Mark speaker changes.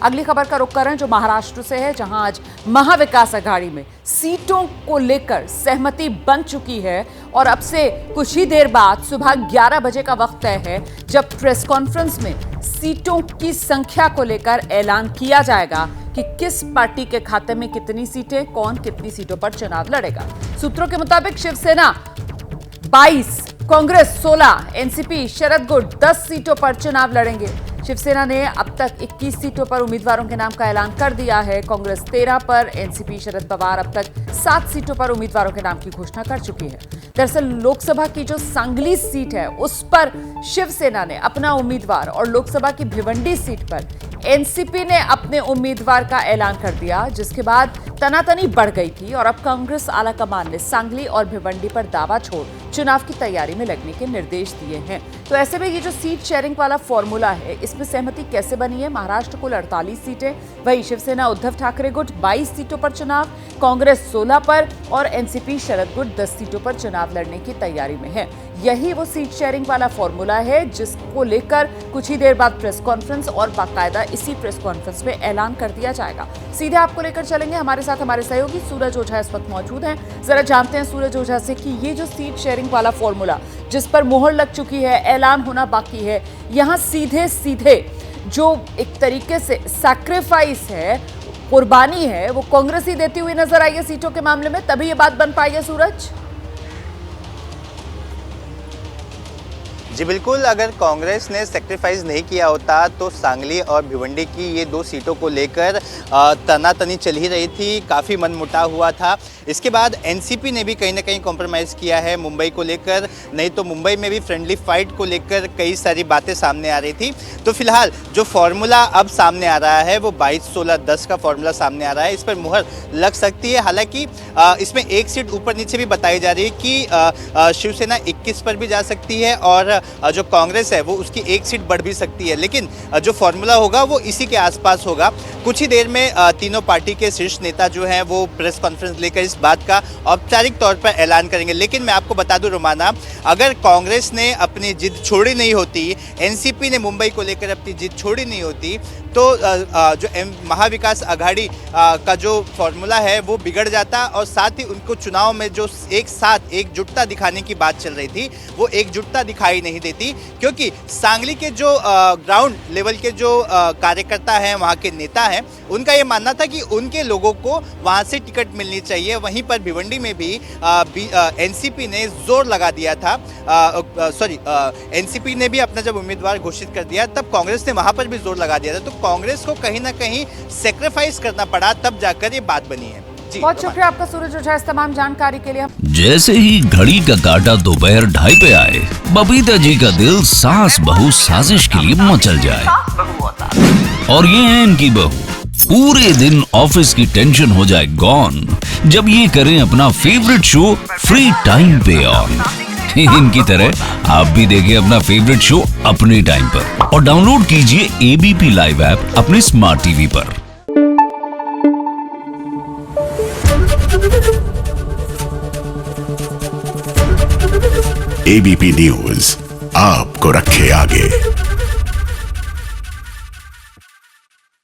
Speaker 1: अगली खबर का रुख करें जो महाराष्ट्र से है, जहां आज महाविकास आघाड़ी में सीटों को लेकर सहमति बन चुकी है और अब से कुछ ही देर बाद सुबह 11 बजे का वक्त तय है जब प्रेस कॉन्फ्रेंस में सीटों की संख्या को लेकर ऐलान किया जाएगा कि किस पार्टी के खाते में कितनी सीटें, कौन कितनी सीटों पर चुनाव लड़ेगा। सूत्रों के मुताबिक शिवसेना 22, कांग्रेस 16, एनसीपी शरद गुट 10 सीटों पर चुनाव लड़ेंगे। शिवसेना ने अब तक 21 सीटों पर उम्मीदवारों के नाम का ऐलान कर दिया है। कांग्रेस 13 पर, एनसीपी शरद पवार अब तक 7 सीटों पर उम्मीदवारों के नाम की घोषणा कर चुकी है। दरअसल लोकसभा की जो सांगली सीट है उस पर शिवसेना ने अपना उम्मीदवार और लोकसभा की भिवंडी सीट पर एनसीपी ने अपने उम्मीदवार का ऐलान कर दिया, जिसके बाद तनातनी बढ़ गई थी और अब कांग्रेस आलाकमान ने सांगली और भिवंडी पर दावा छोड़ चुनाव की तैयारी में लगने के निर्देश दिए हैं। तो ऐसे में ये जो सीट शेयरिंग वाला फॉर्मूला है, इसमें सहमति कैसे बनी है? महाराष्ट्र कुल 48 सीटें, वही शिवसेना उद्धव ठाकरे गुट 22 सीटों पर चुनाव, कांग्रेस 16 पर और एनसीपी शरद गुट 10 सीटों पर चुनाव लड़ने की तैयारी में है। यही वो सीट शेयरिंग वाला फॉर्मूला है जिसको लेकर कुछ ही देर बाद प्रेस कॉन्फ्रेंस और बाकायदा इसी प्रेस कॉन्फ्रेंस में ऐलान कर दिया जाएगा। सीधे आपको लेकर चलेंगे, हमारे साथ हमारे सहयोगी सूरज ओझा इस वक्त मौजूद हैं। जरा जानते हैं सूरज ओझा से कि ये जो सीट शेयरिंग वाला फॉर्मूला जिस पर मोहर लग चुकी है, ऐलान होना बाकी है, यहाँ सीधे सीधे जो एक तरीके से सैक्रिफाइस है, कुर्बानी है, वो कांग्रेस ही देती हुई नजर आई है सीटों के मामले में, तभी ये बात बन पाई है सूरज।
Speaker 2: जी बिल्कुल, अगर कांग्रेस ने सेक्रीफाइस नहीं किया होता तो सांगली और भिवंडी की ये 2 सीटों को लेकर तनातनी चल ही रही थी, काफ़ी मनमुटाव हुआ था। इसके बाद एनसीपी ने भी कहीं ना कहीं कॉम्प्रोमाइज़ किया है मुंबई को लेकर, नहीं तो मुंबई में भी फ्रेंडली फाइट को लेकर कई सारी बातें सामने आ रही थी। तो फिलहाल जो फॉर्मूला अब सामने आ रहा है वो 22-16-10 का फॉर्मूला सामने आ रहा है, इस पर मुहर लग सकती है। हालांकि इसमें एक सीट ऊपर नीचे भी बताई जा रही है कि शिवसेना 21 पर भी जा सकती है और जो कांग्रेस है वो उसकी एक सीट बढ़ भी सकती है, लेकिन जो फॉर्मूला होगा वो इसी के आसपास होगा। कुछ ही देर में तीनों पार्टी के शीर्ष नेता जो हैं वो प्रेस कॉन्फ्रेंस लेकर इस बात का औपचारिक तौर पर ऐलान करेंगे। लेकिन मैं आपको बता दूं रोमाना, अगर कांग्रेस ने अपनी जिद छोड़ी नहीं होती, एनसीपी ने मुंबई को लेकर अपनी जिद छोड़ी नहीं होती, तो जो महाविकास आघाड़ी का जो फॉर्मूला है वो बिगड़ जाता और साथ ही उनको चुनाव में जो एक साथ एकजुटता दिखाने की बात चल रही थी वो एकजुटता दिखाई नहीं देती, क्योंकि सांगली के जो ग्राउंड लेवल के जो कार्यकर्ता हैं, वहाँ के नेता हैं, उनका ये मानना था कि उनके लोगों को वहाँ से टिकट मिलनी चाहिए। वहीं पर भिवंडी में भी एनसीपी ने जोर लगा दिया था, एनसीपी ने भी अपना जब उम्मीदवार घोषित कर दिया तब कांग्रेस ने वहाँ पर भी जोर लगा दिया था। तो कांग्रेस को कहीं ना कहीं सेक्रीफाइस करना पड़ा, तब जाकर ये बात बनी है।
Speaker 1: बहुत शुक्रिया आपका सूरज ओझा इस तमाम जानकारी के लिए।
Speaker 3: जैसे ही घड़ी का काटा दोपहर 2:30 पे आए, बबीता जी का दिल सास बहू साजिश के लिए मचल जाए। और ये है इनकी बहू, पूरे दिन ऑफिस की टेंशन हो जाए गॉन जब ये करें अपना फेवरेट शो फ्री टाइम पे ऑन। इनकी तरह आप भी देखिए अपना फेवरेट शो अपने टाइम पर और डाउनलोड कीजिए एबीपी लाइव ऐप अपने स्मार्ट टीवी पर।
Speaker 4: एबीपी न्यूज आपको रखे आगे।